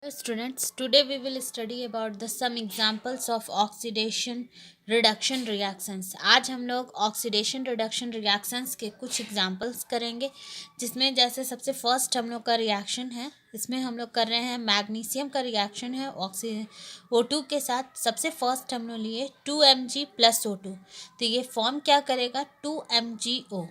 Students, today we will study about the some examples of oxidation reduction reactions. आज हम लोग oxidation reduction reactions के कुछ examples करेंगे, जिसमें जैसे सबसे फर्स्ट हम लोग का रिएक्शन है, इसमें हम लोग कर रहे हैं मैग्नीशियम का रिएक्शन है O2 के साथ। सबसे फर्स्ट हम लोग लिए 2Mg + O2, तो ये फॉर्म क्या करेगा 2MgO।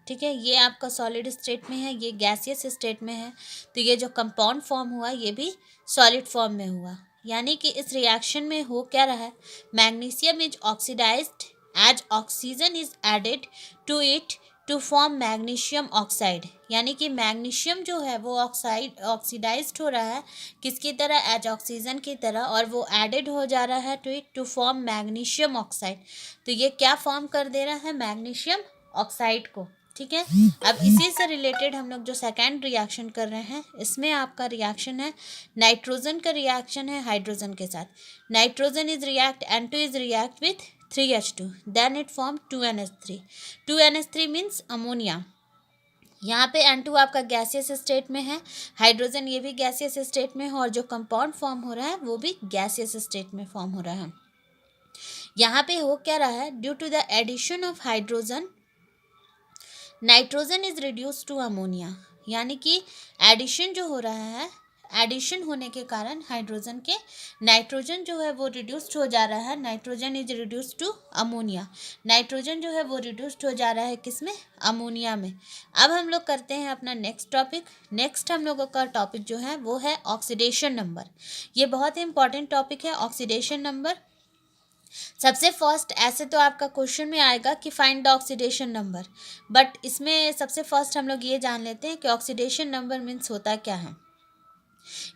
ठीक है, ये आपका सॉलिड स्टेट में है, ये गैसियस स्टेट में है, तो ये जो कंपाउंड फॉर्म हुआ ये भी सॉलिड फॉर्म में हुआ। यानी कि इस रिएक्शन में हो क्या रहा है, magnesium is oxidised as oxygen is added to it to form magnesium oxide. यानी कि मैग्नीशियम जो है वो ऑक्सीडाइज्ड हो रहा है किसकी तरह, एज ऑक्सीजन की तरह, और वो एडेड हो जा रहा है to it to form magnesium oxide. तो ये क्या फॉर्म कर दे रहा है, मैग्नीशियम ऑक्साइड को। ठीक है, अब इसी से रिलेटेड हम लोग जो सेकेंड रिएक्शन कर रहे हैं, इसमें आपका रिएक्शन है नाइट्रोजन का रिएक्शन है हाइड्रोजन के साथ। Nitrogen is react N2 is react with 3H2, then it form 2NH3। 2NH3 means ammonia. यहाँ पे N2 आपका गैसियस स्टेट में है, हाइड्रोजन ये भी गैसियस स्टेट में है, और जो कंपाउंड फॉर्म हो रहा है वो भी गैसियस स्टेट में फॉर्म हो रहा है। यहाँ पे हो क्या रहा है, due to the addition of hydrogen nitrogen is reduce to ammonia. यानी कि एडिशन जो हो रहा है, एडिशन होने के कारण हाइड्रोजन के नाइट्रोजन जो है वो रिड्यूस्ड हो जा रहा है, nitrogen is reduce to ammonia. Nitrogen जो है वो रिड्यूस्ड हो जा रहा है किसमें, अमोनिया में। अब हम लोग करते हैं अपना नेक्स्ट टॉपिक। नेक्स्ट हम लोगों का टॉपिक जो है वो है ऑक्सीडेशन नंबर। ये बहुत ही इंपॉर्टेंट टॉपिक है ऑक्सीडेशन नंबर। सबसे फर्स्ट ऐसे तो आपका क्वेश्चन में आएगा कि find the oxidation number, but इसमें सबसे फर्स्ट हम लोग ये जान लेते हैं कि ऑक्सीडेशन नंबर मीन्स होता क्या है।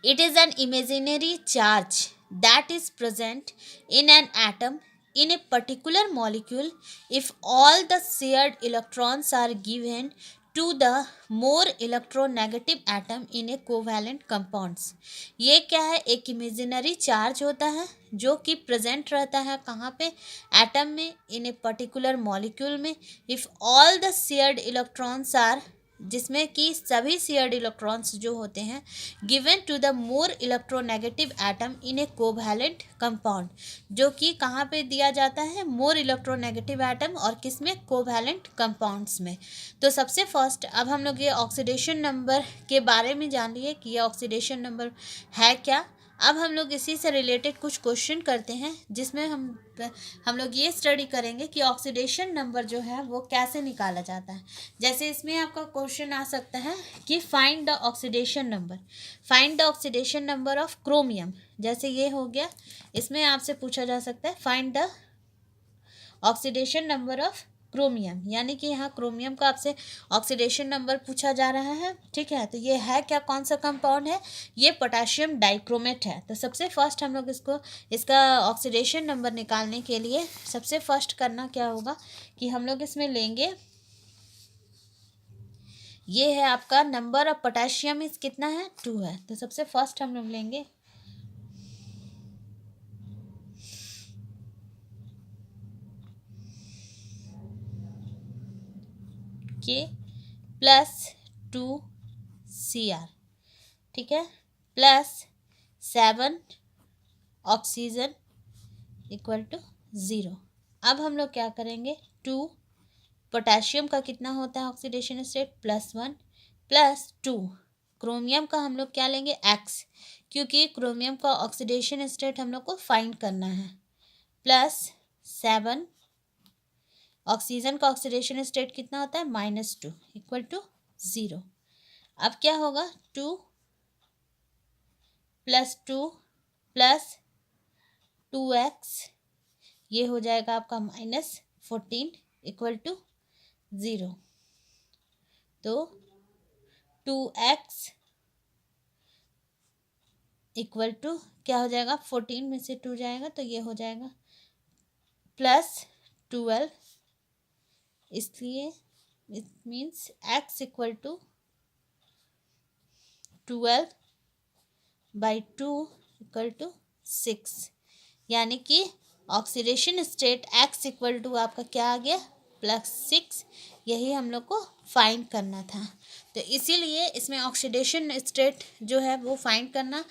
It is an imaginary charge that is present in an atom in a particular molecule if all the shared electrons are given to the more electronegative atom in a covalent compounds। ये क्या है, एक imaginary charge होता है जो कि present रहता है कहाँ पे, एटम में, इन ए पर्टिकुलर मॉलिक्यूल में। If all the shared electrons are, जिसमें कि सभी शेयर्ड इलेक्ट्रॉन्स जो होते हैं, given to the more electronegative atom in a covalent compound, जो कि कहाँ पे दिया जाता है, मोर इलेक्ट्रोनेगेटिव एटम और किस में, कोवैलेंट कंपाउंड्स में। तो सबसे फर्स्ट अब हम लोग ये ऑक्सीडेशन नंबर के बारे में जान लिए कि ये ऑक्सीडेशन नंबर है क्या। अब हम लोग इसी से रिलेटेड कुछ क्वेश्चन करते हैं, जिसमें हम लोग ये स्टडी करेंगे कि ऑक्सीडेशन नंबर जो है वो कैसे निकाला जाता है। जैसे इसमें आपका क्वेश्चन आ सकता है कि find the oxidation number, find the oxidation number of chromium. जैसे ये हो गया, इसमें आपसे पूछा जा सकता है find the oxidation number of chromium. यानी कि यहाँ क्रोमियम का आपसे ऑक्सीडेशन नंबर पूछा जा रहा है। ठीक है, तो ये है क्या, कौन सा कंपाउंड है, ये पोटेशियम डाइक्रोमेट है। तो सबसे फर्स्ट हम लोग इसका ऑक्सीडेशन नंबर निकालने के लिए सबसे फर्स्ट करना क्या होगा कि हम लोग इसमें लेंगे, ये है आपका नंबर ऑफ पोटेशियम इस कितना है, 2 है। तो सबसे फर्स्ट हम लोग लेंगे K प्लस 2Cr, ठीक है, प्लस 7 ऑक्सीजन इक्वल टू 0। अब हम लोग क्या करेंगे, 2 पोटेशियम का कितना होता है ऑक्सीडेशन स्टेट, +1 प्लस 2 क्रोमियम का हम लोग क्या लेंगे, X, क्योंकि क्रोमियम का ऑक्सीडेशन स्टेट हम लोग को फाइंड करना है, प्लस 7 ऑक्सीजन का ऑक्सीडेशन स्टेट कितना होता है, -2 इक्वल टू 0। अब क्या होगा, 2 प्लस 2 प्लस 2x, ये हो जाएगा आपका -14 इक्वल टू 0। तो 2x इक्वल टू क्या हो जाएगा, 14 में से 2 जाएगा तो ये हो जाएगा +12, इसलिए it means x equal to 12/2 equal to 6। यानी कि oxidation state x equal to आपका क्या आ गया, +6। यही हम लोग को फाइंड करना था। तो इसीलिए इसमें ऑक्सीडेशन स्टेट जो है वो फाइंड करना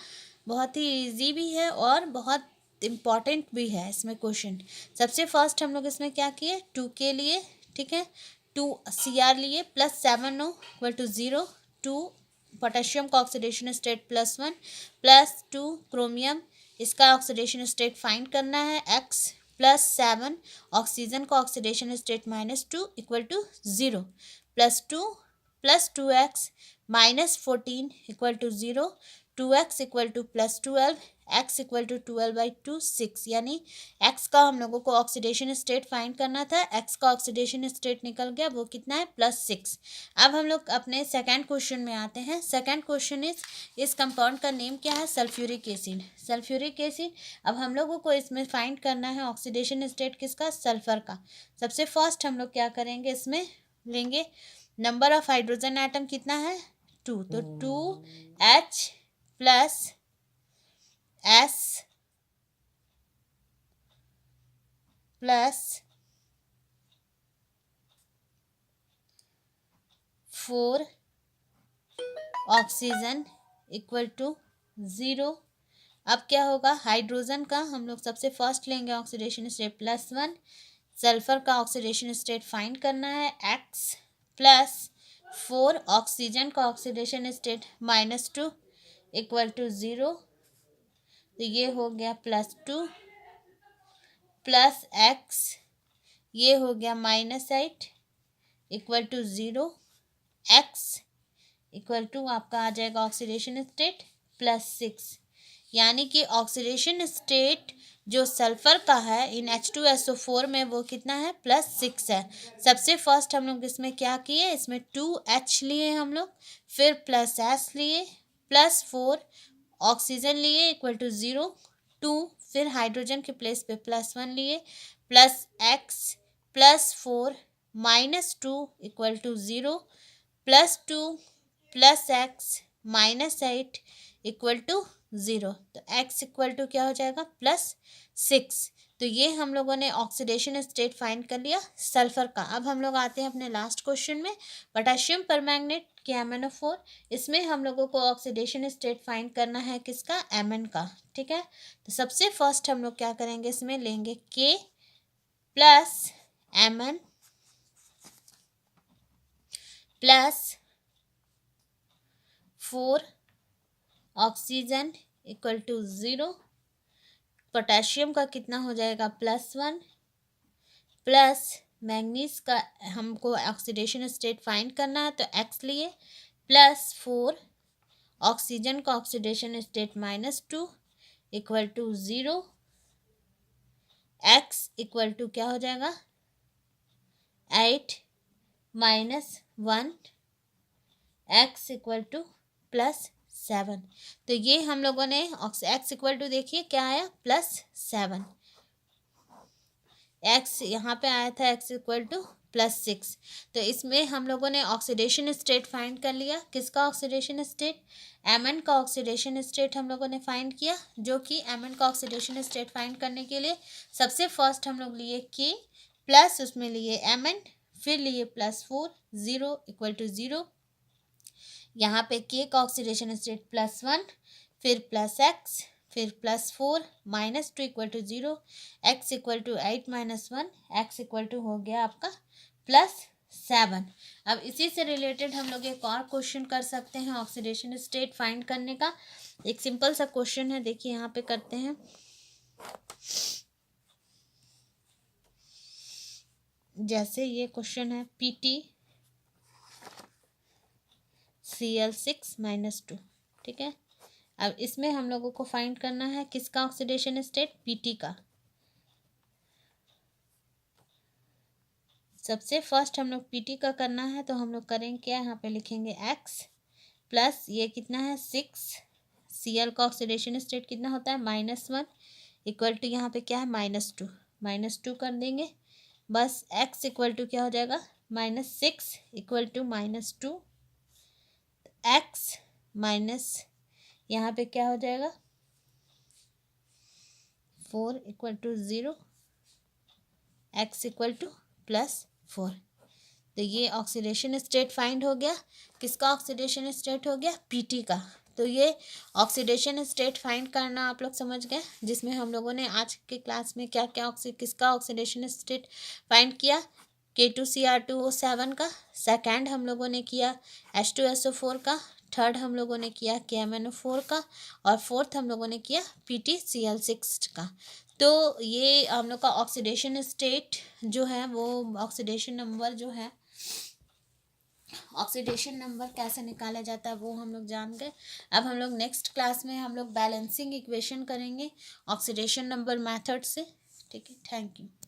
बहुत ही इजी भी है और बहुत इम्पॉर्टेंट भी है इसमें क्वेश्चन। सबसे फर्स्ट हम लोग इसमें क्या किए, 2K लिए, ठीक है, 2Cr लिए, plus 7O equal to 0, 2 potassium का ऑक्सीडेशन स्टेट +1, प्लस 2 क्रोमियम, इसका ऑक्सीडेशन स्टेट फाइंड करना है x, प्लस 7 ऑक्सीजन का oxidation state -2 equal to 0, plus 2x -14 equal to 0, 2x equal to +12, x equal to 12/2 6, यानी x का हम लोगों को ऑक्सीडेशन स्टेट फाइंड करना था, x का ऑक्सीडेशन स्टेट निकल गया, वो कितना है +6। अब हम लोग अपने सेकंड क्वेश्चन में आते हैं। सेकंड क्वेश्चन इस कंपाउंड का नेम क्या है, सल्फ्यूरिक एसिड। सल्फ्यूरिक एसिड, अब हम लोगों को इसमें फाइंड करना है ऑक्सीडेशन स्टेट किसका, सल्फर का। सबसे फर्स्ट हम लोग क्या करेंगे, इसमें लेंगे नंबर ऑफ हाइड्रोजन एटम कितना है 2, तो 2H plus S plus 4 oxygen equal to 0। अब क्या होगा, हाइड्रोजन का हम लोग सबसे फर्स्ट लेंगे ऑक्सीडेशन स्टेट +1, सल्फर का ऑक्सीडेशन स्टेट फाइंड करना है x, प्लस 4 ऑक्सीजन का ऑक्सीडेशन स्टेट -2 इक्वल टू 0, तो ये हो गया +2, प्लस x, ये हो गया -8 equal to 0, x equal to आपका आ जाएगा ऑक्सीडेशन स्टेट +6, यानी कि ऑक्सीडेशन स्टेट जो सल्फर का है इन H2SO4 में वो कितना है +6 है। सबसे फर्स्ट हम लोग इसमें क्या किए, इसमें 2H लिए हम लोग, फिर +S लिए, +4 ऑक्सीजन लिए इक्वल टू 0, 2 फिर हाइड्रोजन के प्लेस पे +1 लिए, plus x +4 -2 equal to 0, +2 plus x -8 equal to 0, तो x इक्वल टू क्या हो जाएगा +6। तो ये हम लोगों ने ऑक्सीडेशन स्टेट फाइंड कर लिया सल्फर का। अब हम लोग आते हैं अपने लास्ट क्वेश्चन में, पोटेशियम परमैंगनेट के MnO4, इसमें हम लोगों को ऑक्सीडेशन स्टेट फाइंड करना है किसका, Mn का, ठीक है। तो सबसे फर्स्ट हम लोग क्या करेंगे, इसमें लेंगे K plus Mn plus 4 oxygen equal to 0, potassium का कितना हो जाएगा +1, प्लस मैंगनीज का हमको ऑक्सीडेशन स्टेट फाइंड करना है तो x लिए, +4 ऑक्सीजन का oxidation state -2 equal to 0, x equal to क्या हो जाएगा 8 -1, x इक्वल टू +7। तो ये हम लोगों ने x इक्वल टू देखिए क्या आया +7, x यहाँ पे आया था x इक्वल टू +6। तो इसमें हम लोगों ने ऑक्सीडेशन स्टेट फाइंड कर लिया, किसका ऑक्सीडेशन स्टेट, Mn का ऑक्सीडेशन स्टेट हम लोगों ने फाइंड किया, जो कि Mn का ऑक्सीडेशन स्टेट फाइंड करने के लिए सबसे फर्स्ट हम लोग लिए K प्लस उसमें लिए Mn, फिर लिए +4, 0 इक्वल टू 0, यहाँ पे K का ऑक्सीडेशन स्टेट +1, फिर +x, फिर +4 -2 equal to 0, x equal to 8 -1, x equal to हो गया आपका +7। अब इसी से रिलेटेड हम लोग एक और क्वेश्चन कर सकते हैं ऑक्सीडेशन स्टेट फाइंड करने का। एक सिंपल सा क्वेश्चन है, देखिए यहाँ पे करते हैं। जैसे ये क्वेश्चन है PT Cl6 -2, ठीक है। अब इसमें हम लोगों को फाइंड करना है किसका ऑक्सीडेशन स्टेट, PT का। सबसे फर्स्ट हम लोग PT का करना है, तो हम लोग करेंगे क्या, यहाँ पे लिखेंगे x प्लस ये कितना है 6, Cl का ऑक्सीडेशन स्टेट कितना होता है -1 इक्वल टू यहाँ पे क्या है -2 कर देंगे, बस x इक्वल टू क्या हो जाएगा -6 इक्वल टू -2, x माइनस यहाँ पे क्या हो जाएगा 4 equal to 0, x equal to +4। तो ये ऑक्सीडेशन स्टेट फाइंड हो गया, किसका ऑक्सीडेशन स्टेट हो गया PT का। तो ये ऑक्सीडेशन स्टेट फाइंड करना आप लोग समझ गए, जिसमें हम लोगों ने आज के क्लास में क्या क्या किसका ऑक्सीडेशन स्टेट फाइंड किया, K2Cr2O7 का, सेकेंड हम लोगों ने किया H2SO4 का, थर्ड हम लोगों ने किया KMNO4 का, और फोर्थ हम लोगों ने किया PtCl6 का। तो ये हम लोग का ऑक्सीडेशन स्टेट जो है वो ऑक्सीडेशन नंबर जो है, ऑक्सीडेशन नंबर कैसे निकाला जाता है वो हम लोग जान गए। अब हम लोग नेक्स्ट क्लास में हम लोग बैलेंसिंग इक्वेशन करेंगे ऑक्सीडेशन नंबर मेथड से। ठीक है, थैंक यू।